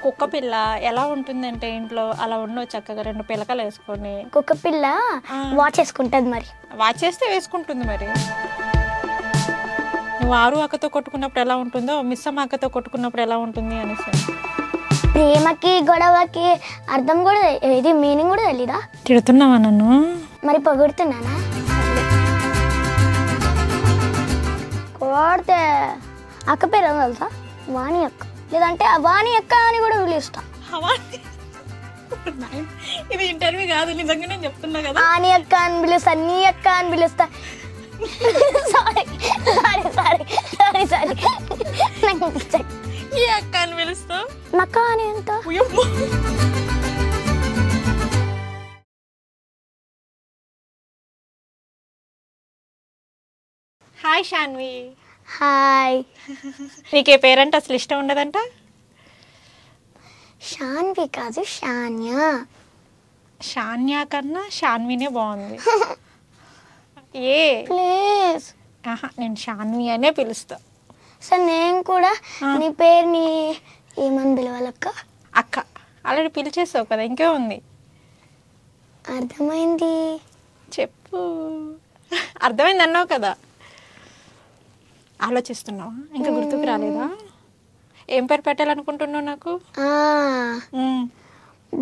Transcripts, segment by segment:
కుక్క పిల్ల ఎలా ఉంటుందంటే ఇంట్లో అలా ఉండవు, చక్కగా రెండు పిలకలు వేసుకొని. కుక్క పిల్ల వాచ్ వేసుకుంటుంది. మరి వాచ్ చేస్తే వేసుకుంటుంది. మరి నువ్వు ఆరు అక్కతో కొట్టుకున్నప్పుడు ఎలా ఉంటుందో మిస్సమ్మ అక్కతో కొట్టుకున్నప్పుడు ఎలా ఉంటుంది అనేసి. ప్రేమకి గొడవకి అర్థం కూడా ఇది మీనింగ్ కూడా తెలీదా? తిడుతున్నావా నన్ను? మరి పొగుడుతున్నానా? కొడితే అక్క పేరు ఏమో తెలుసా? వాణి అక్క, లేదంటే వాణి అక్క అని కూడా పిలుస్తా. ఇది ఇంటర్వ్యూ కాదు, నిజంగా నేను చెప్తున్నా కదా. ఆని అక్క అని పిలుస్తా, నీ అక్క అని పిలుస్తా. Sorry sorry sorry sorry sorry ఈ అక్క అని పిలుస్తావు? నక్క అని ఎంత? హాయ్ శాన్వి. హాయ్. నీకే పేరంటే అసలు ఇష్టం ఉండదంట? శాన్వి కాదు, షాన్యా. షాన్యా కన్నా శాన్వినే బాగుంది. ఏ ప్లీజ్. నేను శాన్వి అనే పిలుస్తా. సార్ నేను కూడా నీ పేరుని ఏమని పిలవాలక్క? అక్క. ఆల్రెడీ పిలిచేసావు కదా, ఇంకే ఉంది. అర్థమైంది. చెప్పు. అర్థమైంది అన్నావు కదా. ఆలోచిస్తున్నావా? ఇంకా గుర్తుకు రాలేదా? ఏం పేరు పెట్టాలనుకుంటున్నావు నాకు?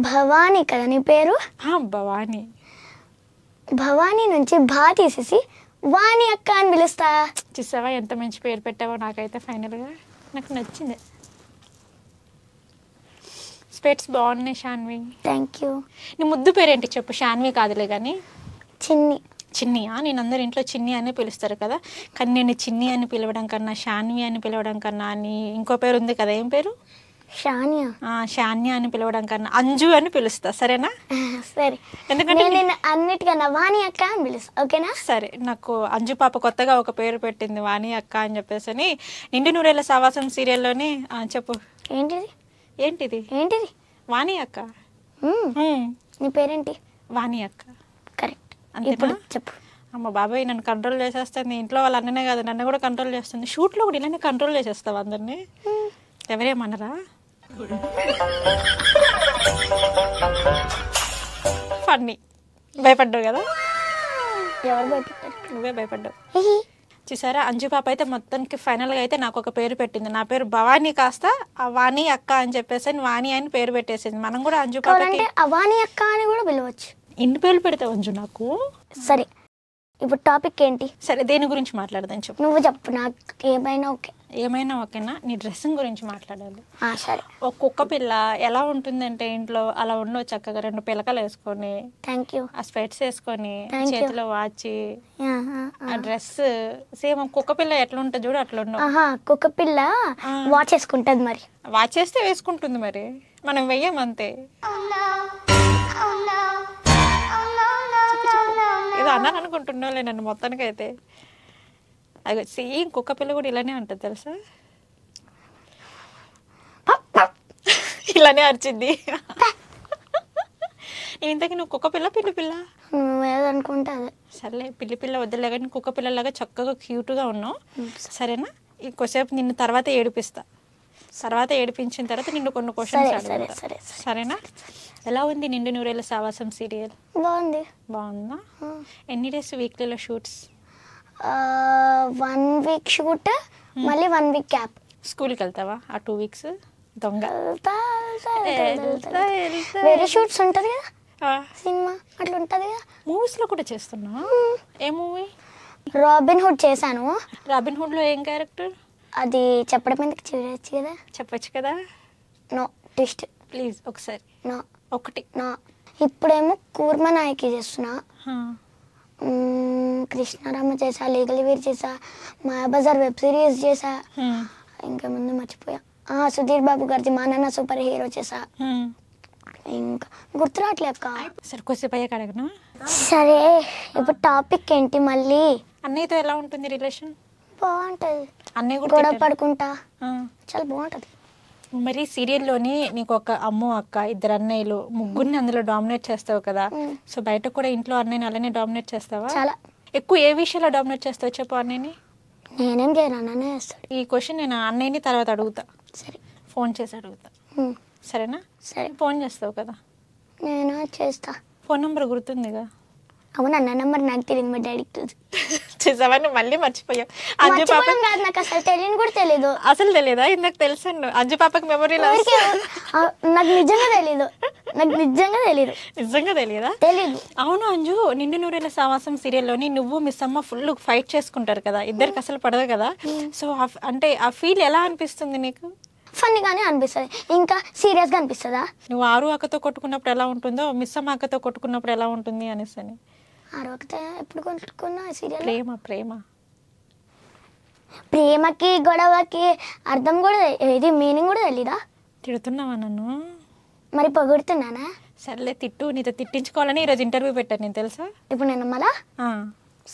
భవానీ కదా నీ పేరు? భవానీ. భవానీ నుంచి భా తీసేసి వాణి అక్క అని పిలుస్తా. చూసావా ఎంత మంచి పేరు పెట్టావో? నాకైతే ఫైనల్గా నాకు నచ్చింది. స్పెట్స్ బాగున్నాయి శాన్వి. Thank you. నీ ముద్దు పేరేంటి చెప్పు? శాన్వి కాదులే కానీ చిన్ని. చిన్నియా? నేను అందరు ఇంట్లో చిన్ని అనే పిలుస్తారు కదా, కానీ నేను చిన్ని అని పిలవడం కన్నా శాన్వి అని పిలవడం కన్నా అని ఇంకో పేరు ఉంది కదా, ఏం పేరు? షాన్యా. శాన్య అని పిలవడం కన్నా అంజు అని పిలుస్తా, సరేనా? సరే. ఎందుకంటే నేను అన్నిటికన్నా వాణి అక్క అని పిలుస్తా, ఓకేనా? సరే. నాకు అంజు పాప కొత్తగా ఒక పేరు పెట్టింది, వాణి అక్క అని చెప్పేసి. అని నిండు నూరేళ్ల సావాసం సీరియల్లోని. చెప్పు. ఏంటిది? ఏంటిది? ఏంటిది? వాణి అక్క. నీ పేరేంటి? వాణి అక్క. కరెక్ట్. అంతేనా? చెప్పు. అమ్మ బాబాయ్ నన్ను కంట్రోల్ చేసేస్తుంది. ఇంట్లో వాళ్ళు అన్ననే కాదు, నన్ను కూడా కంట్రోల్ చేస్తుంది. షూట్లో కూడా ఇలానే కంట్రోల్ చేసేస్తావు అందరినీ. ఎవరేమన్నారా? ఫన్నీ. భయపడ్డావు కదా? ఎవరు భయపడ్డారు? నువ్వే భయపడ్డావు. చూసారా, అంజు పాప అయితే మొత్తానికి ఫైనల్గా అయితే నాకు ఒక పేరు పెట్టింది. నా పేరు భవానీ కాస్త వాణి అక్క అని చెప్పేసి వాణి అని పేరు పెట్టేసింది. మనం కూడా అంజు పాపకి వాణి అక్క అని కూడా పిలవచ్చు. ఎన్ని పేర్లు పెడతావు అంజు నాకు? సరే, ఇప్పుడు టాపిక్ ఏంటి? సరే, దేని గురించి మాట్లాడదాం చెప్పు. నువ్వు చెప్పు. నాకు ఏమైనా ఓకే. ఏమైనా ఓకేనా? నీ డ్రెస్సింగ్ గురించి మాట్లాడాలి. సరే. ఒక కుక్క పిల్ల ఎలా ఉంటుందంటే ఇంట్లో అలా ఉండవు, చక్కగా రెండు పిలకలు వేసుకొని. Thank you. ఆ స్పెట్స్ వేసుకొని, చేతిలో వాచి, ఆ డ్రెస్ సేమ్ కుక్క పిల్ల ఎట్లా ఉంటుంది చూడు అట్లా ఉండవు. కుక్క పిల్ల వాచ్ వేసుకుంటుంది. మరి వాచ్ చేస్తే వేసుకుంటుంది, మరి మనం వెయ్యం అంతే. ఏదో అన్నాను అనుకుంటున్నావులే నన్ను మొత్తానికి అయితే. అది సేమ్ కుక్క పిల్ల కూడా ఇలానే ఉంటుంది తెలుసా, ఇలానే అరిచింది. ఇంతకీ నువ్వు కుక్క పిల్ల పిల్లి పిల్ల ఏదనుకుంటా అదే. సర్లే, పిల్లి పిల్ల వద్దులే కానీ కుక్క పిల్లలాగా చక్కగా క్యూట్గా ఉన్నావు, సరేనా? ఇంకోసేపు నిన్ను తర్వాత ఏడిపిస్తా. తర్వాత ఏడిపించిన తర్వాత నిన్ను కొన్ని క్వశ్చన్స్ అడుగుతా, సరేనా? ఎలా ఉంది నిండు నూరేళ్ల సావాసం సీరియల్? బాగుంది. బాగుందా? ఎన్ని డేస్ వీక్లీలో షూట్స్? 1 వీక్ షూట్, మళ్ళీ 1 వీక్ క్యాప్. స్కూల్కి వెళ్తావా ఆ 2 వీక్స్? దొంగ. వేరే షూట్స్ ఉంటుంది కదా, సినిమా అట్లా ఉంటుంది కదా. మూవీస్లో కూడా చేస్తున్నా? ఏ మూవీ? రాబిన్ హుడ్ చేశాను. రాబిన్ హుడ్లో ఏం క్యారెక్టర్? అది చెప్పడం ఎందుకు, చూడవచ్చు కదా. చెప్పచ్చు కదా. నో ట్విస్ట్ ప్లీజ్ ఒకసారి. నో ఒకటి. నో. ఇప్పుడేమో కూర్మ నాయకి చేస్తున్నా, కృష్ణారామ చేసా, లీగల్ వీర్ చేసా, మాయాబజార్ వెబ్ సిరీస్ చేసా, ఇంకా ముందు మర్చిపోయా. సుధీర్ బాబు గారిది మా నాన్న సూపర్ హీరో చేసా. ఇంకా గుర్తురాట్లే అక్క. సరే, కొద్దిసేపు అయ్యాక అడగనా? సరే, ఇప్పుడు టాపిక్ ఏంటి మళ్ళీ? అన్నయ్యతో ఎలా ఉంటుంది రిలేషన్? బాగుంటుంది. అన్నయ్య కూడా గొడవ పడుకుంటా, చాలా బాగుంటుంది. మరి సీరియల్లోని నీకు ఒక అమ్ము అక్క, 2 అన్నయ్యలు, ముగ్గురిని అందులో డామినేట్ చేస్తావు కదా. సో బయట కూడా ఇంట్లో అన్నయ్యని అలానే డామినేట్ చేస్తావా? చాలా. ఎక్కువ ఏ విషయంలో డామినేట్ చేస్తావు చెప్పు అన్నయ్యని? నేనేం చేయను, అన్ననే చేస్తాడు. ఈ క్వశ్చన్ నేను అన్నయ్యని తర్వాత అడుగుతా. సరే, ఫోన్ చేసి అడుగుతా. సరేనా? సరే. ఫోన్ చేస్తావు కదా? నేను చేస్తా. ఫోన్ నెంబర్ గుర్తుందిగా? అవునా, నా నెంబర్ నాకు తెలియదు, మా డాడీకి తెలుసు. చూసావని మళ్ళీ మర్చిపోయావు. అంజు పాప మర్చిపోవడం కాదు, నాకు అసలు తెలియని కూడా తెలీదు. అసలు తెలియదా? ఇందాక తెలుసు. అంజు పాపకి మెమరీ లాస్. నాకు నిజంగా తెలీదు, నాకు నిజంగా తెలీదు. నిజంగా తెలియదా? తెలీదు. అవును అంజు, నిండు నూరేళ్ల సావాసం సీరియల్లోని నువ్వు మిస్ అమ్మ ఫుల్ ఫైట్ చేసుకుంటారు కదా, ఇద్దరికి అసలు పడదు కదా. సో అంటే ఆ ఫీల్ ఎలా అనిపిస్తుంది నీకు? ఫన్నీగానే అనిపిస్తుంది, ఇంకా సీరియస్గా అనిపిస్తుందా? నువ్వు ఆరు అక్కతో కొట్టుకున్నప్పుడు ఎలా ఉంటుందో మిస్ అమ్మ అక్కతో కొట్టుకున్నప్పుడు ఎలా ఉంటుంది అనేసి. ఆరు అక్కతో ఎప్పుడు కొట్టుకున్నా సీరియల్? ప్రేమ ప్రేమ ప్రేమకి గొడవకి అర్థం కూడా ఇది మీనింగ్ కూడా తెలీదా? తిడుతున్నావా నన్ను? మరి పొగుడుతున్నానా? సర్లే తిట్టు, నీతో తిట్టించుకోవాలని ఈరోజు ఇంటర్వ్యూ పెట్టాను నేను, తెలుసా? ఇప్పుడు నేను మళ్ళా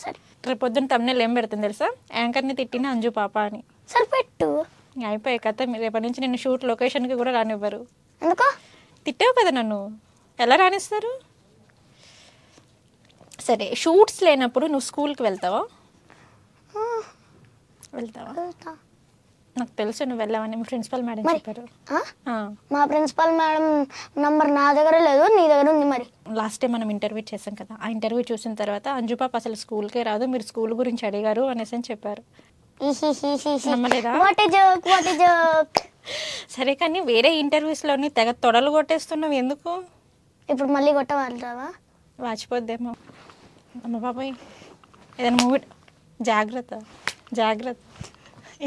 సరే, రేపు పొద్దున్న తమ్ముళ్ళు ఏం పెడుతుంది తెలుసా? యాంకర్ని తిట్టిన అంజు పాప అని. సరే పెట్టు. అయిపోయాయి కథ. మీరు రేపటి నుంచి నిన్ను షూట్ లొకేషన్కి కూడా రానివ్వరు. ఎందుకో? తిట్టావు కదా నన్ను, ఎలా రానిస్తారు? సరే, షూట్స్ లేనప్పుడు నువ్వు స్కూల్కి వెళ్తావా? వెళ్తావా? నాకు తెలుసు నువ్వు వెళ్ళావని, మీ ప్రిన్సిపల్ మేడం చెప్పారు. మా ప్రిన్సిపల్ మేడం నంబర్ నా దగ్గర లేదు, నీ దగ్గర ఉంది. మరి లాస్ట్ టైం మనం ఇంటర్వ్యూ చేసాం కదా, ఆ ఇంటర్వ్యూ చూసిన తర్వాత అంజు పాప అసలు స్కూల్కే రాదు, మీరు స్కూల్ గురించి అడిగారు అనేసి అని చెప్పారు. నమ్మలేదా? సరే, కానీ వేరే ఇంటర్వ్యూస్లోని తెగ తొడలు కొట్టేస్తున్నావు ఎందుకు? ఇప్పుడు మళ్ళీ కొట్టవాళ్ళవా? వాచిపోద్దేమో. అమ్మ బాబాయ్, ఏదైనా మూవీ. జాగ్రత్త జాగ్రత్త.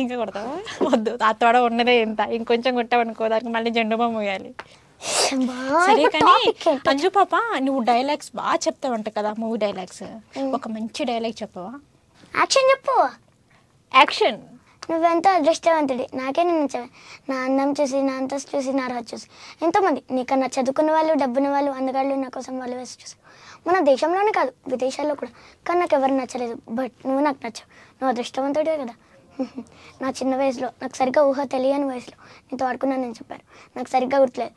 ఇంకా కొడతావా? వద్దు, ఆ తొడ ఉన్నదే ఎంత, ఇంకొంచెం కొట్టావనుకో దానికి మళ్ళీ జెండు బామ్ వేయాలి. సరే, కానీ అంజు పాప నువ్వు డైలాగ్స్ బాగా చెప్తావంట కదా, మూవీ డైలాగ్స్. ఒక మంచి డైలాగ్ చెప్పవా? యాక్షన్ చెప్పు. యాక్షన్. నువ్వెంతో అదృష్టవంతుడి, నాకే నచ్చవే. నా అందం చూసి, నా అంతస్తు చూసి, నా రాజు చూసి ఎంతోమంది నీకన్నా చదువుకున్న వాళ్ళు, డబ్బున్న వాళ్ళు, అందగాళ్ళు నా కోసం వాళ్ళు వేసి చూసి మన దేశంలోనే కాదు విదేశాల్లో కూడా. కానీ నాకు ఎవరు నచ్చలేదు, బట్ నువ్వు నాకు నచ్చావు. నువ్వు అదృష్టవంతుడే కదా. నా చిన్న వయసులో, నాకు సరిగ్గా ఊహ తెలియని వయసులో నీతో ఆడుకున్నాను నేను చెప్పాను. నాకు సరిగ్గా గుర్తులేదు.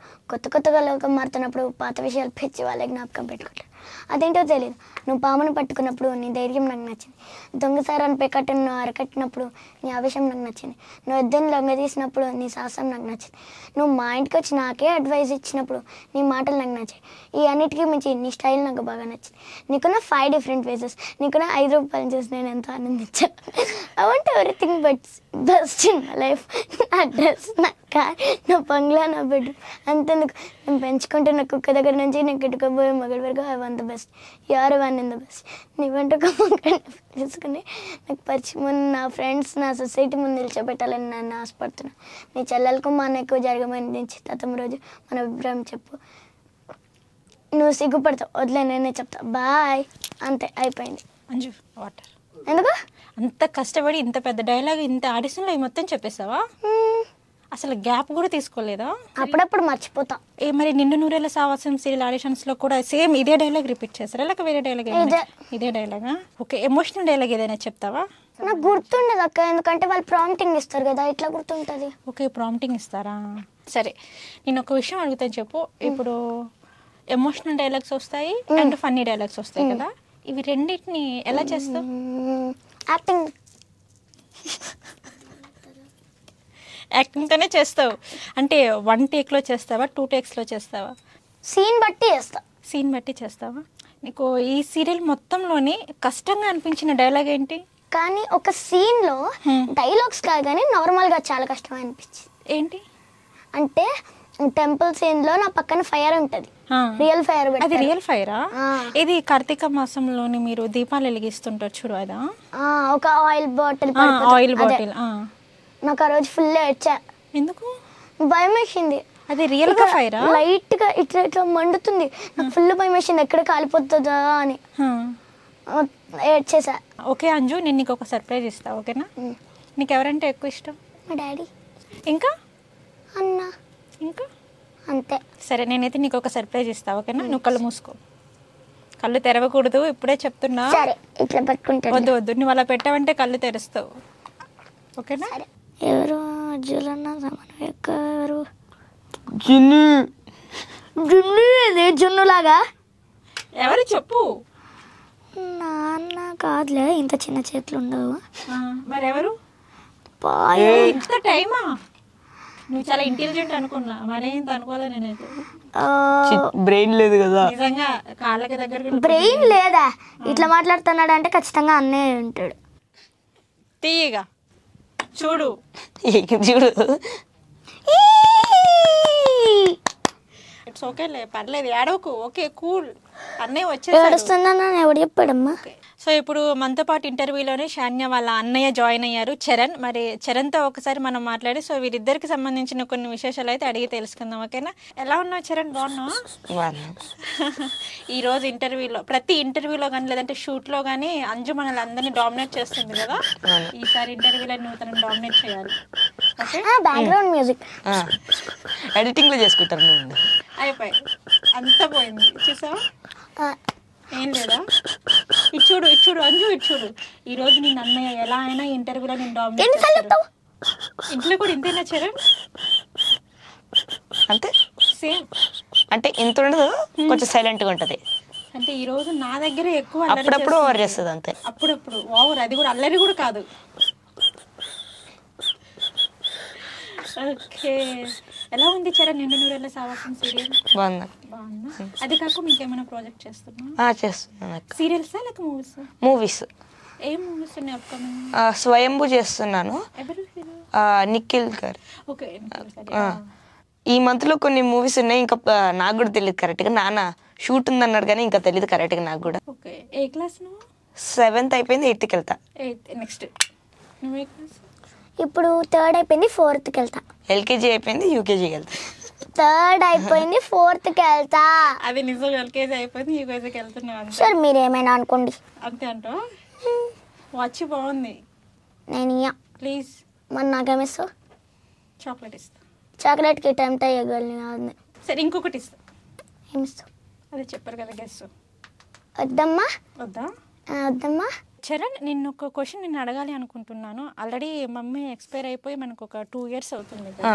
కొత్తగా లోకం మారుతున్నప్పుడు పాత విషయాలు పెంచి వాళ్ళ జ్ఞాపకం పెట్టుకుంటాను. అదేంటో తెలియదు. నువ్వు పామును పట్టుకున్నప్పుడు నీ ధైర్యం నాకు నచ్చింది. దొంగసారాన్ని పెకట్టును నువ్వు అరకట్టినప్పుడు నీ ఆవేశం నాకు నచ్చింది. నువ్వు ఎద్దుని లొంగ తీసినప్పుడు నీ సాహసం నాకు నచ్చింది. నువ్వు మా ఇంటికి వచ్చి నాకే అడ్వైస్ ఇచ్చినప్పుడు నీ మాటలు నాకు నచ్చాయి. ఈ అన్నిటికీ మించి నీ స్టైల్ నాకు బాగా నచ్చింది. నీకున్న 5 డిఫరెంట్ ఫేసెస్, నీకున్న 5 రూపాయలు చూసి నేను ఎంతో ఆనందించాను. I want everything but best in my life. నా డ్రెస్, నా కార్, నా బంగ్లా, నా బెడ్రూమ్ అంతేందుకు నేను పెంచుకుంటున్న కుక్క దగ్గర నుంచి నేను కిట్టుకోబోయే మగడి వరకు I want the best. You are one in the best. నీ వెంట తెలుసుకుని నాకు పరిచయం నా ఫ్రెండ్స్, నా సొసైటీ ముందు నిలిచోబెట్టాలని నన్ను ఆశపడుతున్నాను. నీ చెల్లెలకు మా అన్నకు జరగమని నిశ్చితార్థం రోజు మన అభిప్రాయం చెప్పు. నువ్వు సిగ్గుపడతావు, వదిలే నేనే చెప్తా. బాయ్. అంతే, అయిపోయింది. అంజు వాటర్. ఎందుకు అంత కష్టపడి ఇంత పెద్ద డైలాగ్ ఇంత ఆడిషన్లో మొత్తం చెప్పేసావా? అసలు గ్యాప్ కూడా తీసుకోలేదా? అప్పుడప్పుడు మర్చిపోతా. మరి నిండు నూరేళ్ల సావాసం సీరియల్ ఆడిషన్స్లో కూడా సేమ్ ఇదే డైలాగ్ రిపీట్ చేస్తారా, లేక వేరే డైలాగ్? ఇదే డైలాగా? ఓకే, ఎమోషనల్ డైలాగ్ ఏదైనా చెప్తావా? నాకు గుర్తుండదు అక్క, ఎందుకంటే వాళ్ళు ప్రాంప్టింగ్ ఇస్తారు కదా, ఇట్లా గుర్తుంటుంది. ఓకే, ప్రాంప్టింగ్ ఇస్తారా? సరే, నేను ఒక విషయం అడుగుతాను చెప్పు. ఇప్పుడు ఎమోషనల్ డైలాగ్స్ వస్తాయి అండ్ ఫన్నీ డైలాగ్స్ వస్తాయి కదా, ఇవి రెండింటిని ఎలా చేస్తావు? యాక్టింగ్. యాక్టింగ్తోనే చేస్తావు అంటే 1 టేక్లో చేస్తావా, 2 టేక్స్లో చేస్తావా? సీన్ బట్టి చేస్తా. సీన్ బట్టి చేస్తావా? నీకు ఈ సీరియల్ మొత్తంలోని కష్టంగా అనిపించిన డైలాగ్ ఏంటి? కానీ ఒక సీన్లో డైలాగ్స్ కాదు కానీ నార్మల్గా చాలా కష్టం అనిపించింది. ఏంటి అంటే టెంపుల్ సీన్లో నా పక్కన ఫైర్ ఉంటుంది, రియల్ ఫైర్. అది రియల్ ఫైరా? ఇది కార్తీక మాసంలోని మీరు దీపాలు వెలిగిస్తుంటారు చూడు, అదా? ఒక ఆయిల్ బాటిల్. నాకు ఆ రోజు ఫుల్ ఏడ్చా. ఎందుకు? భయం వేసింది. అది రియల్ గా ఫైరా? లైట్ గా ఇట్లా మండుతుంది, నాకు ఫుల్ భయం వేసింది ఎక్కడ కాలిపోతుందా అని ఏడ్చేసా. ఓకే అంజు, నేను నీకు ఒక సర్ప్రైజ్ ఇస్తా, ఓకేనా? నీకు ఎవరంటే ఎక్కువ ఇష్టం? మా డాడీ. ఇంకా అన్న. ఇంకా అంతే. సరే, నేనైతే నీకు ఒక సర్ప్రైజ్ ఇస్తా, ఓకేనా? నువ్వు కళ్ళు మూసుకో. కళ్ళు తెరవకూడదు, ఇప్పుడే చెప్తున్నా. సరే, ఇట్లా పట్టుకుంటా. వద్దు, నువ్వు అలా పెట్టావంటే కళ్ళు తెరుస్తావు, ఓకేనా? ఎవరు జులన్న ఎవరు? జున్నులాగా ఎవరు చెప్పు? నాన్న కాదులే, ఇంత చిన్న చేతులు ఉండవు. మరెవరు? బాయ్. ఇంత టైమా? నువ్వు చాలా ఇంటెలిజెంట్ అనుకున్నా, మరేంత అనుకోలే నేనైతే. బ్రెయిన్ లేదు కదా. నిజంగా కాళ్ళకి దగ్గర బ్రెయిన్ లేదా, ఇట్లా మాట్లాడుతున్నాడు అంటే ఖచ్చితంగా అన్నే ఉంటాడు. తీయగా చూడు చూడు. ఇట్స్ ఓకేలే, పర్లేదు, ఏడవకు. Okay, cool. అన్నయ్య వచ్చేసాడు. ఏడుస్తున్నాను ఎవడు చెప్పాడమ్మా. సో ఇప్పుడు మనతో పాటు ఇంటర్వ్యూలోనే శాన్య వాళ్ళ అన్నయ్య జాయిన్ అయ్యారు, చరణ్. మరి చరణ్తో ఒకసారి మనం మాట్లాడి సో వీరిద్దరికి సంబంధించిన కొన్ని విశేషాలు అయితే అడిగి తెలుసుకుందాం. ఓకేనా? ఎలా ఉన్నావు చరణ్? బాగున్నావా? ఈ రోజు ఇంటర్వ్యూలో, ప్రతి ఇంటర్వ్యూలో కానీ లేదంటే షూట్లో కానీ అంజు మనల్ని అందరినీ డామినేట్ చేస్తుంది కదా. ఈసారి ఇంటర్వ్యూలో నువ్వు తనని డామినేట్ చేయాలి. ఓకే, బ్యాక్గ్రౌండ్ మ్యూజిక్ ఎడిటింగ్ లో చేసుకుంటారు. అయిపోయి అంతా పోయింది, చూసావా? ఏం లేదా? ఇచ్చుడు ఇచ్చుడు అంజు, ఇచ్చుడు. ఈ రోజు నేను అన్నయ్య ఎలా అయినా ఇంటర్వ్యూలో నేను డామినేట్ చేస్తాను. ఇంట్లో కూడా ఇంతేనా చరణ్? అంతే, సేమ్. అంటే ఇంత ఉండదు, కొంచెం సైలెంట్ గా ఉంటది. అంటే ఈ రోజు నా దగ్గర ఎక్కువ అప్పుడప్పుడు ఓవర్ చేస్తుంది అంతే. అప్పుడప్పుడు ఓవర్, అది కూడా అల్లరి కూడా కాదు. ఓకే, ఎలా ఉంది చరణ్ నిండు నూరేళ్ళ సావాసం సీరియల్? బాగుందా? బాగుందా? అది కాక ఇంకేమైనా ప్రాజెక్ట్ చేస్తున్నా? చేస్తున్నాను. సీరియల్సా లేక మూవీస్? మూవీస్. ఏం మూవీస్ ఉన్నాయి అప్కమింగ్? స్వయంభూ చేస్తున్నాను, ఎవరు హీరో? నిఖిల్ గారు. ఓకే, ఈ మంత్ లో కొన్ని మూవీస్ ఉన్నాయి, ఇంకా నాకు కూడా తెలియదు కరెక్ట్ గా. నాన్న షూట్ ఉంది అన్నాడు కానీ ఇంకా తెలియదు కరెక్ట్ గా నాకు కూడా. ఓకే, ఏ క్లాస్ నువ్వు? 7th అయిపోయింది, 8th వెళ్తా. 8th. నెక్స్ట్ నువ్వు ఏ క్లాస్? ఇప్పుడు 3rd అయిపోయింది, 4th వెళ్తా. LKG అయిపోయింది, UKGకి వెళ్తా. 3rd అయిపోయింది, 4th వెళ్తా. అది నిజం, LKG అయిపోయింది, UKGకి వెళ్తున్నావు అంతే. సార్ మీరు ఏమైనా అనుకోండి. అంతే అంటో. వాచ్ బాగుంది. నేను ఇయ్య. ప్లీజ్. మరి నాకేమిస్తావు? చాక్లెట్ ఇస్తా. చాక్లెట్కి టెంప్ట్ అయ్యగలను. సరే, ఇంకొకటి ఇస్తా. ఏమిస్తావు? అదే చెప్పారు కదా గెస్. వద్దమ్మా. వద్దా? వద్దమ్మా. చరణ్, నిన్ను ఒక క్వశ్చన్ నేను అడగాలి అనుకుంటున్నాను. ఆల్రెడీ మమ్మీ ఎక్స్పైర్ అయిపోయి మనకు ఒక 2 years అవుతుంది కదా.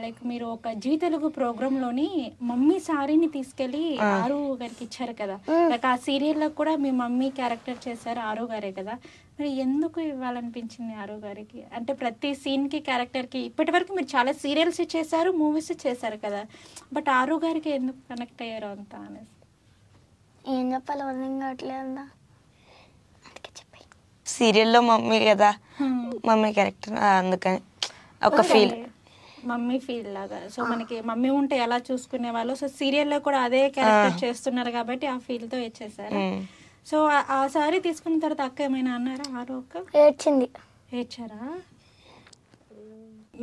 లైక్ మీరు ఒక జీ తెలుగు ప్రోగ్రాంలోని మమ్మీ సారీని తీసుకెళ్ళి ఆరు గారికి ఇచ్చారు కదా. లైక్ ఆ సీరియల్లో కూడా మీ మమ్మీ క్యారెక్టర్ చేశారు, ఆరు గారే కదా. మరి ఎందుకు ఇవ్వాలనిపించింది ఆరు గారికి? అంటే ప్రతి సీన్కి క్యారెక్టర్కి ఇప్పటి వరకు మీరు చాలా సీరియల్స్ చేశారు, మూవీస్ చేశారు కదా, బట్ ఆరు గారికి ఎందుకు కనెక్ట్ అయ్యారు అంత అనేసి? ఏం చెప్పాలి, అర్థం కావట్లేదా? సీరియల్లో మమ్మీ కదా, మమ్మీ క్యారెక్టర్, అందుకని ఒక ఫీల్, మమ్మీ ఫీల్ లాగా. సో మనకి మమ్మీ ఉంటే ఎలా చూసుకునే వాళ్ళు, సో సీరియల్లో కూడా అదే క్యారెక్టర్ చేస్తున్నారు కాబట్టి ఆ ఫీల్ తో ఇచ్చేసారు. సో ఆ సారీ తీసుకున్న తర్వాత అక్క ఏమైనా అన్నారా? ఆరు అక్క ఏడ్చింది. ఏడ్చారా?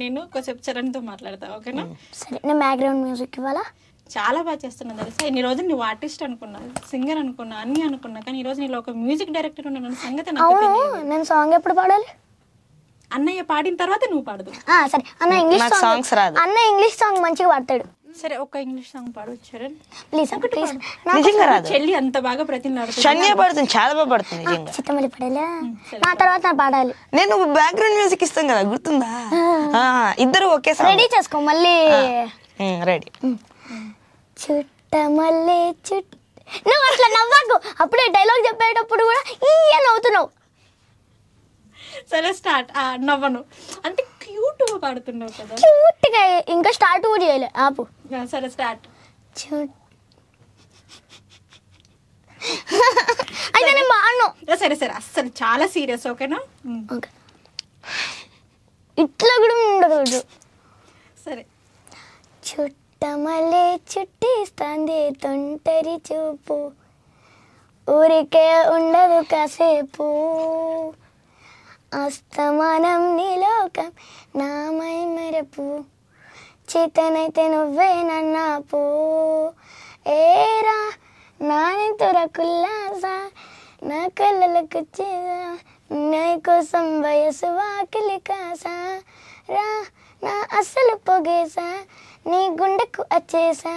నేను కొంచెం చరణ్తో మాట్లాడతా, ఓకేనా? సరే, నేను బ్యాక్గ్రౌండ్ మ్యూజిక్ ఇవ్వాలా? చాలా బాగా చేస్తున్నావు తెలుసా. ఇన్ని రోజులు నువ్వు ఆర్టిస్ట్ అనుకున్నా, సింగర్ అనుకున్నా, అన్ని అనుకున్నా, కానీ ఈ రోజు నీలో ఒక మ్యూజిక్ డైరెక్టర్ ఉన్న సంగతి నాకు తెలియదు. నేను సాంగ్ ఎప్పుడు పాడాలి? అన్నయ్య పాడిన తర్వాత నువ్వు పాడదు. సరే, అన్న ఇంగ్లీష్ సాంగ్స్ రాదు. అన్న ఇంగ్లీష్ సాంగ్ మంచిగా పాడతాడు. సరే, ఒక ఇంగ్లీష్ సాంగ్ పాడు చరణ్ ప్లీజ్. ప్లీజ్, నిజంగా రాదు. చెల్లి అంత బాగా ప్రతిలాడుతుంది. షన్య పాడుతుంది, చాలా బాగా పడుతుంది నిజంగా. చిత్తమల్లి పాడాలా? నా తర్వాత నా పాడాలి. నేను బ్యాక్గ్రౌండ్ మ్యూజిక్ ఇస్తాను కదా, గుర్తుందా? ఇద్దరు ఒకేసారి రెడీ చేసుకో మళ్ళీ. రెడీ. చుట్టమల్లే నువ్వు అట్లా నవ్వకు. అప్పుడే డైలాగ్ చెప్పేటప్పుడు కూడా ఈ నవ్వుతున్నావు. సరే స్టార్ట్. నవ్వను అంటే క్యూట్ గా పాడుతున్నావు కదా. క్యూట్ గా ఇంకా స్టార్ట్ కూడా చేయలే, ఆపు. సరే స్టార్ట్. అయితే నేను బాను. సరే సరే, అస్సలు చాలా సీరియస్, ఓకేనా? ఇట్లా కూడా ఉండకూడదు. సరే. చుట్టమల్లే చుట్టిస్తాంది తొంటరి చూపు, ఊరికే ఉండదు కాసేపు, అస్తమానం నీలోకం నామై మెరపు, చేతనైతే నువ్వే నన్నాపు, ఏరా నానితుర కుల్లాస నా కళ్ళలకు చేసా, నీ కోసం వయసు వాకిలి కాసా, రా నా అసలు పొగేసా, నీ గుండెకు వచ్చేసా,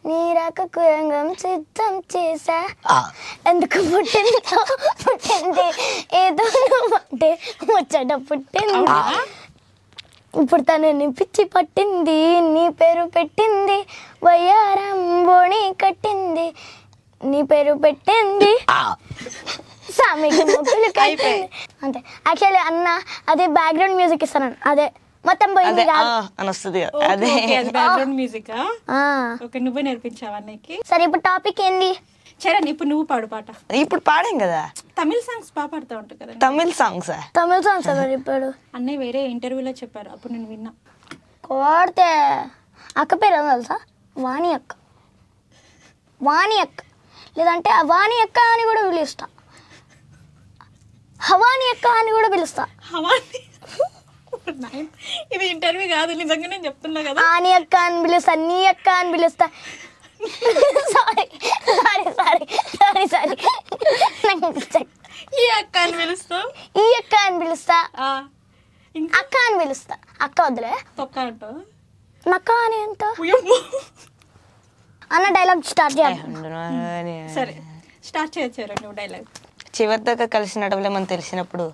నీ రాకకు రంగం సిద్ధం చేసా, ఎందుకు పుట్టింది ఏదో అంటే ముచ్చట పుట్టింది, ఇప్పుడు తనని పిచ్చి పట్టింది, నీ పేరు పెట్టింది, వయ్యారం బోణి కట్టింది, నీ పేరు పెట్టింది, సామికి మొక్కులు కట్టింది. అంతే. యాక్చువల్లీ అన్న అదే బ్యాక్గ్రౌండ్ మ్యూజిక్ ఇస్తాను, అదే మొత్తం పోయింది అదే కాదు. అని వస్తుంది కదా, అదే బ్యాక్గ్రౌండ్ మ్యూజిక్. ఆ. ఓకే, నువ్వే నేర్పించావా అన్నయ్యకి? సరే ఇప్పుడు టాపిక్ ఏంది? చరణ్, ఇప్పుడు నువ్వు పాడు పాట. ఇప్పుడు పాడాం కదా తమిళ సాంగ్స్ బాగా పాడుతూ ఉంటావు కదా. తమిళ్ సాంగ్స్. తమిళ సాంగ్స్ ఎవరు ఇప్పుడు? అన్నయ్య వేరే ఇంటర్వ్యూలో చెప్పారు, అప్పుడు నేను విన్నా. కోడితే అక్క పేరు ఏమో తెలుసా? వాణి అక్క. వాణి అక్క, లేదంటే వాణి అక్క అని కూడా పిలుస్తా, హవాని అక్క అని కూడా పిలుస్తా. హవాని? ఇది ఇంటర్వ్యూ కాదు, నిజంగా నేను చెప్తున్నా కదా. ఆని అక్క అని పిలుస్తా, నీ అక్క అని పిలుస్తా. Sorry sorry sorry sorry sorry ఈ అక్క అని పిలుస్తావు? ఈ అక్క అని పిలుస్తా, ఇంకా అక్క అని పిలుస్తా. అక్క వద్దులే, తొక్క అంటావు. నక్క అని ఎంత ఉయ్యమ్మో. అన్న డైలాగ్ స్టార్ట్ చేయాలి. సరే స్టార్ట్ చేయొచ్చారు నువ్వు డైలాగ్. చివరి దాకా కలిసి నడవలే మనం తెలిసినప్పుడు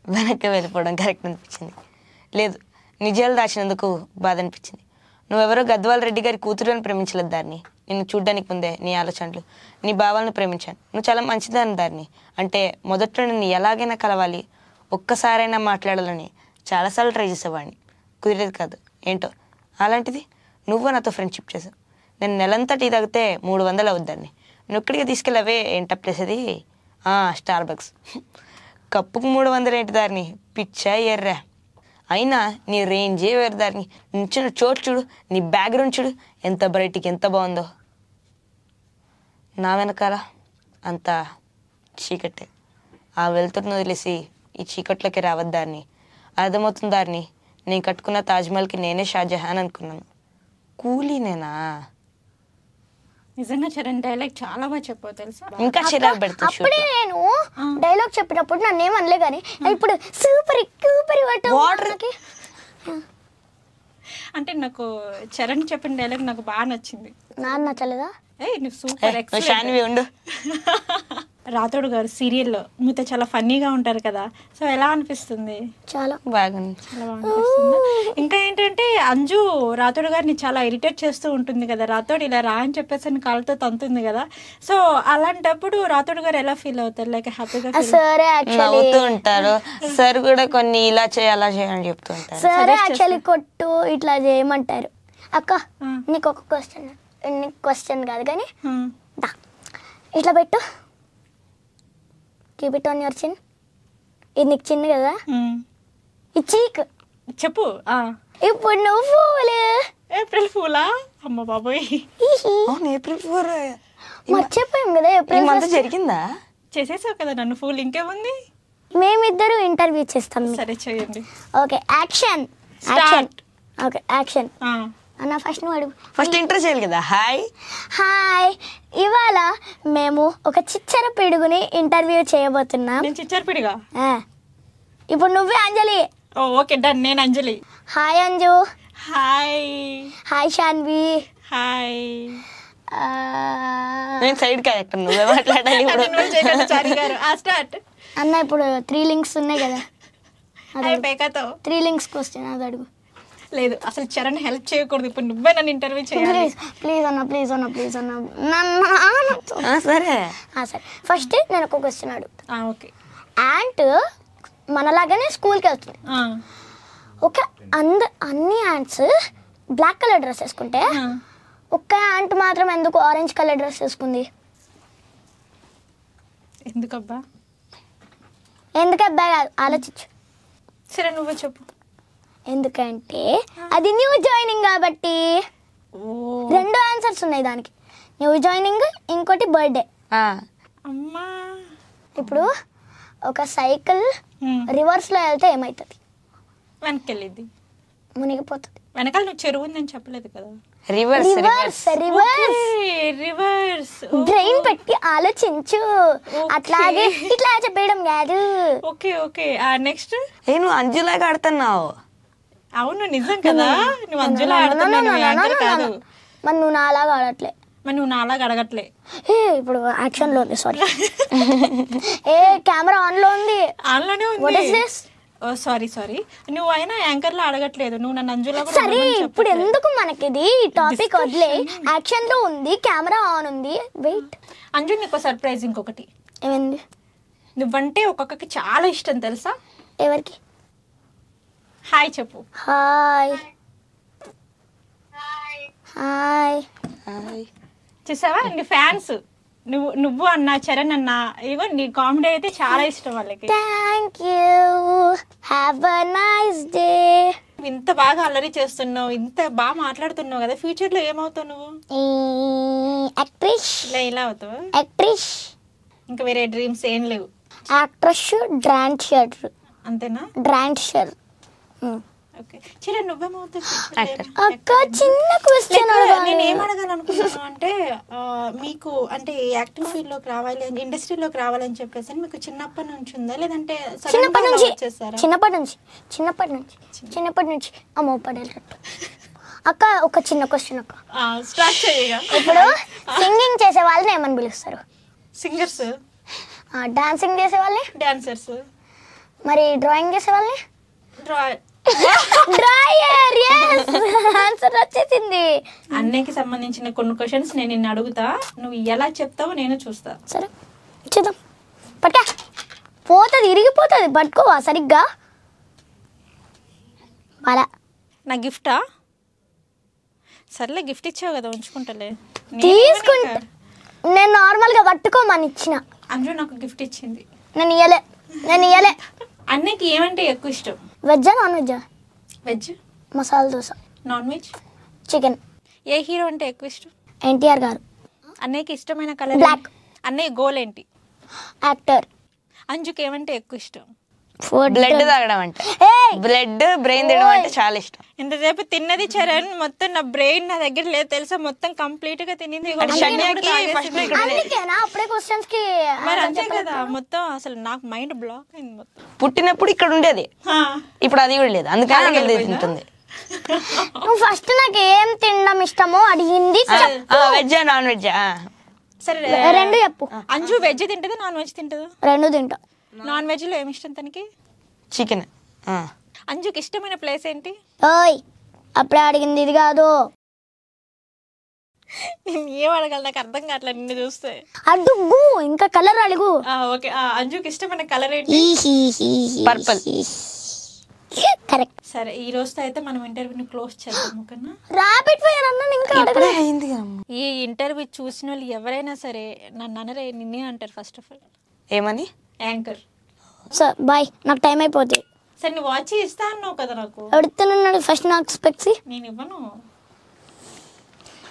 వెనక్కి వెళ్ళిపోవడం కరెక్ట్ అనిపించింది. లేదు, నిజాలు దాచినందుకు బాధ అనిపించింది. నువ్వెవరో గద్వాల రెడ్డి గారి కూతురు అని ప్రేమించలేదు దాన్ని. నిన్ను చూడ్డానికి ముందే నీ ఆలోచనలు, నీ భావాలను ప్రేమించాను. నువ్వు చాలా మంచిదాన్ని దాన్ని. అంటే మొదట్లో నిన్ను ఎలాగైనా కలవాలి, ఒక్కసారైనా మాట్లాడాలని చాలాసార్లు ట్రై చేసేవాడిని. కుదిరేది కాదు ఏంటో. అలాంటిది నువ్వు నాతో ఫ్రెండ్షిప్ చేసావు. నేను నెలంతా టీ తాగితే 300 అవుద్దాన్ని. నువ్వు ఇక్కడికి తీసుకెళ్ళవే ఏంట ప్లేస్ అది? Star bucks. కప్పుకు 300 ఏంటి దారిని? పిచ్చా ఎర్రా. అయినా నీ రేంజే వేరు దారిని. నించిన చోటు చూడు, నీ బ్యాక్గ్రౌండ్ చూడు, ఎంత బ్రైట్కి ఎంత బాగుందో. నా వెనకాల అంతా చీకటే. ఆ వెలుతురును వదిలేసి ఈ చీకట్లోకి రావద్దాన్ని. అర్థమవుతుంది దారిని. నేను కట్టుకున్న తాజ్మహల్కి నేనే షాజహాన్ అనుకున్నాను. కూలీనేనా? నిజంగా చరణ్ డైలాగ్ చాలా బాగా చెప్పావు తెలుసా. ఇంకా చిరాకు పెడుతుంది. అప్పుడే నేను డైలాగ్ చెప్పినప్పుడు నన్ను ఏమనలే కానీ ఇప్పుడు సూపర్ సూపర్ వాటర్కి అంటే నాకు చరణ్ చెప్పిన డైలాగ్ నాకు బాగా నచ్చింది. నాకు నచ్చలేదా? నువ్వు సూపర్ షాన్వి ఉండు. రాథోడ్ గారు సీరియల్లో మీతో చాలా ఫన్నీగా ఉంటారు కదా, సో ఎలా అనిపిస్తుంది? చాలా బాగుంది. చాలా బాగా అనిపిస్తుంది. ఇంకా ఏంటంటే అంజు రాథోడ్ గారిని చాలా ఇరిటేట్ చేస్తూ ఉంటుంది కదా. రాథోడ్ ఇలా రా అని చెప్పేసి కాళ్ళతో తంతుంది కదా. సో అలాంటప్పుడు రాథోడ్ గారు ఎలా ఫీల్ అవుతారు? లైక్ హ్యాపీగా సరే నవ్వుతూ ఉంటారు. సార్ కూడా కొన్ని ఇలా చేయి అలా చేయని చెప్తూ ఉంటారు. సరే యాక్చువల్లీ కొట్టు ఇట్లా చేయమంటారు. అక్క నీకు ఒక క్వశ్చన్, నీకు క్వశ్చన్ కాదు కానీ దా ఇట్లా పెట్టు, కీప్ ఇట్ ఆన్ యువర్ చిన్. ఇది నీకు చిన్న కదా, ఇది చీక్. చెప్పు. ఇప్పుడు నువ్వు పూలు. ఏప్రిల్ ఫూలా? అమ్మ బాబోయ్, ఏప్రిల్ 4 మర్చిపోయాం కదా ఏప్రిల్ మంత్ జరిగిందా? చేసేసావు కదా నన్ను ఫూల్, ఇంకేముంది? మేమిద్దరు ఇంటర్వ్యూ చేస్తాం. సరే చేయండి. Okay action action. Okay action. అన్న ఫస్ట్ నువ్వు అడుగు. ఫస్ట్ ఇంటర్ చేయాలి కదా. హాయ్ హాయ్, ఇవాళ మేము ఒక చిచ్చర పిడుగుని ఇంటర్వ్యూ చేయబోతున్నాం. నేను చిచ్చర్పిడిగా. ఇప్పుడు నువ్వే అంజలి. Okay done. నేను Anjali. Hi Anju. Hi. Hi Shanvi. Hi. నేను సైడ్ క్యారెక్టర్, నువ్వే మాట్లాడాలి ఇప్పుడు. స్టార్ట్. అన్న ఇప్పుడు 3 లింక్స్ ఉన్నాయి కదా, పేకాతో 3 లింక్స్ క్వశ్చన్ అది అడుగు. లేదు అసలు చరణ్ హెల్ప్ చేయకూడదు, ఇప్పుడు నువ్వే నన్ను ఇంటర్వ్యూ చేయాలి. ప్లీజ్ ప్లీజ్ అన్న ప్లీజ్ అన్న ప్లీజ్ అన్న. సరే సరే ఫస్ట్ నేను ఒక క్వశ్చన్ అడుగుతా. ఓకే. యాంట్ మనలాగానే స్కూల్కి వెళ్తుంది. ఓకే, అన్ని యాంట్స్ బ్లాక్ కలర్ డ్రెస్ వేసుకుంటే ఒక్క యాంట్ మాత్రం ఎందుకు ఆరెంజ్ కలర్ డ్రెస్ వేసుకుంది? ఎందుకబ్బా? ఎందుకబ్బా కాదు, ఆలోచించు. సరే నువ్వే చెప్పు. ఎందుకంటే అది న్యూ జాయినింగ్ కాబట్టి. 2 ఆన్సర్స్ ఉన్నాయి దానికి, న్యూ జాయినింగ్ ఇంకోటి బర్త్డే. అమ్మా ఇప్పుడు ఒక సైకిల్ రివర్స్లో వెళ్తే ఏమవుతుంది? వెనకెళ్ళింది, మునిగిపోతుంది. వెనకాల నువ్వు చెరువు ఉందని చెప్పలేదు కదా. Reverse reverse reverse. Reverse. Brain పెట్టి ఆలోచించు, అట్లాగే ఇట్లా చెప్పేయడం కాదు. Okay okay. నెక్స్ట్. నువ్వు అంజులాగా ఆడుతున్నావు. అవును నిజం కదా, నువ్వు అంజులా ఆడుతున్నావు కాదు. మరి నువ్వు నాలాగా ఆడట్లే. మరి నువ్వు నాలాగా అడగట్లే. ఇప్పుడు యాక్షన్ లో ఉంది, సారీ. కెమెరా ఆన్ లో ఉంది. ఆన్లోనే ఉంది. What is this? Sorry sorry. నువ్వు అయినా యాంకర్ లో అడగట్లేదు, నువ్వు నన్ను అంజులా. సరే ఇప్పుడు ఎందుకు మనకిది టాపిక్ వదిలే. యాక్షన్ లో ఉంది, కెమెరా ఆన్ ఉంది. వెయిట్ అంజు, నీకు సర్ప్రైజ్ ఇంకొకటి. ఏమైంది? నువ్వంటే ఒక్కొక్కకి చాలా ఇష్టం తెలుసా? ఎవరికి? హాయ్ చెప్పు. Hi hi. చూసావా నీ ఫ్యాన్స్, నువ్వు అన్న చరణ్ అన్న, ఇగో నీ కామెడీ అయితే చాలా ఇష్టం వాళ్ళకి. Thank you, have a nice day. ఇంత బాగా అల్లరి చేస్తున్నావు, ఇంత బాగా మాట్లాడుతున్నావు కదా, ఫ్యూచర్ లో ఏమవుతావు నువ్వు? యాక్ట్రెస్. ఇలా అవుతావు? యాక్ట్రెస్. ఇంకా వేరే డ్రీమ్స్ ఏం లేవు? Actress, dancer. అంతేనా? డాన్సర్. ఓకే చరణ్, నువ్వేమవుతావు? అక్క చిన్న క్వశ్చన్ నేను ఏం అడగాలనుకుంటున్నాను అంటే, మీకు అంటే యాక్టింగ్ ఫీల్డ్ లోకి రావాలి, ఇండస్ట్రీలోకి రావాలని చెప్పేసి మీకు చిన్నప్పటి నుంచి ఉందా, లేదంటే చిన్నప్పటి నుంచి వచ్చేసారా? చిన్నప్పటి నుంచి అమ్మ పడేటట్టు. అక్క ఒక చిన్న క్వశ్చన్ అక్క. స్టార్ట్ చేయగా. ఇప్పుడు సింగింగ్ చేసే వాళ్ళని ఏమని పిలుస్తారు? సింగర్స్. డాన్సింగ్ చేసే వాళ్ళని? డాన్సర్స్. మరి డ్రాయింగ్ చేసే వాళ్ళని? డ్రాయర్. ఆన్సర్ వచ్చేసింది. అన్నయ్యకి సంబంధించిన కొన్ని క్వశ్చన్స్ నేను నిన్ను అడుగుతా, నువ్వు ఎలా చెప్తావో నేను చూస్తా. సరే చూద్దాం. పట్టా పోతుంది, ఇరిగిపోతుంది, పట్టుకోవా సరిగ్గా. అలా నా గిఫ్టా? సర్లే గిఫ్ట్ ఇచ్చావు కదా, ఉంచుకుంటలే. తీసుకుంటా. నేను నార్మల్గా పట్టుకోమని ఇచ్చిన. అంజు నాకు గిఫ్ట్ ఇచ్చింది. నేను ఇయ్యలే. అన్నయ్యకి ఏమంటే ఎక్కువ ఇష్టం? వెజ్జా నాన్ వెజ్జా? Veg. Masala dosa. Non veg? Chicken. ఏ హీరో అంటే ఎక్కువ ఇష్టం? ఎన్టీఆర్ గారు. అన్నయ్యకి ఇష్టమైన కలర్ బ్లాక్. అన్నయ్య గోల్ ఏంటి? యాక్టర్. అంజుకి ఏమంటే ఎక్కువ ఇష్టం? బ్లడ్ తాగడం అంటే, బ్లడ్ బ్రెయిన్ తినడం అంటే చాలా ఇష్టం. ఇంతసేపు తిన్నది చరణ్, మొత్తం నా బ్రెయిన్ నా దగ్గర లేదు తెలుసా, మొత్తం కంప్లీట్ గా తినింది. అప్పుడే క్వశ్చన్స్ కి మరి అంతే కదా, మొత్తం అసలు నాకు మైండ్ బ్లాక్ అయింది మొత్తం. పుట్టినప్పుడు ఇక్కడ ఉండేది, ఇప్పుడు అది కూడా లేదు, అందుకని అది తింటుంది. నువ్వు ఫస్ట్ నాకు ఏం తినడం ఇష్టమో అడిగింది. వెజ్జా నాన్ వెజ్జా? సరే రెండు చెప్పు. అంజు వెజ్ తింటదా నాన్ వెజ్ తింటదా? రెండు తింటా. నాన్ వెజ్ లో ఏమి ఇష్టం తనకి? చికెన్. అంజుకి ఇష్టమైన ప్లేస్ ఏంటి? ఓయ్ అప్పుడే అడిగింది ఇది కాదు. నేను ఏం అడగాలి నాకు అర్థం కావట్లేదు నిన్ను చూస్తే. అడుగు, ఇంకా కలర్ అడుగు. ఓకే అంజుకి ఇష్టమైన కలర్ ఏంటి? పర్పుల్. కరెక్ట్. సరే ఈ రోజుతో అయితే మనం ఇంటర్వ్యూని క్లోజ్ చేద్దాం ఓకేనా? రాపిడ్ ఫైర్ అన్న ఇంకా అయింది. ఈ ఇంటర్వ్యూ చూసిన వాళ్ళు ఎవరైనా సరే నన్ను అనరే, నిన్నే అంటారు ఫస్ట్ ఆఫ్ ఆల్. ఏమని? యాంకర్. సార్ బాయ్, నాకు టైం అయిపోతుంది. సరే నువ్వు వాచ్ ఇస్తా అన్నావు కదా నాకు. ఎవడుతున్నాడు ఫస్ట్ నాకు స్పెక్స్? నేను ఇవ్వను.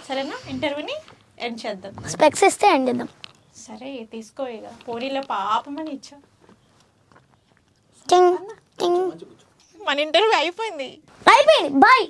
సరేనా ఇంటర్వ్యూని ఎండ్ చేద్దాం. స్పెక్స్ ఇస్తే ఎండ్ చేద్దాం. సరే తీసుకో ఇక, పోనీలో పాపమని ఇచ్చా. టింగ్ టింగ్. మన ఇంటర్వ్యూ అయిపోయింది. బాయ్.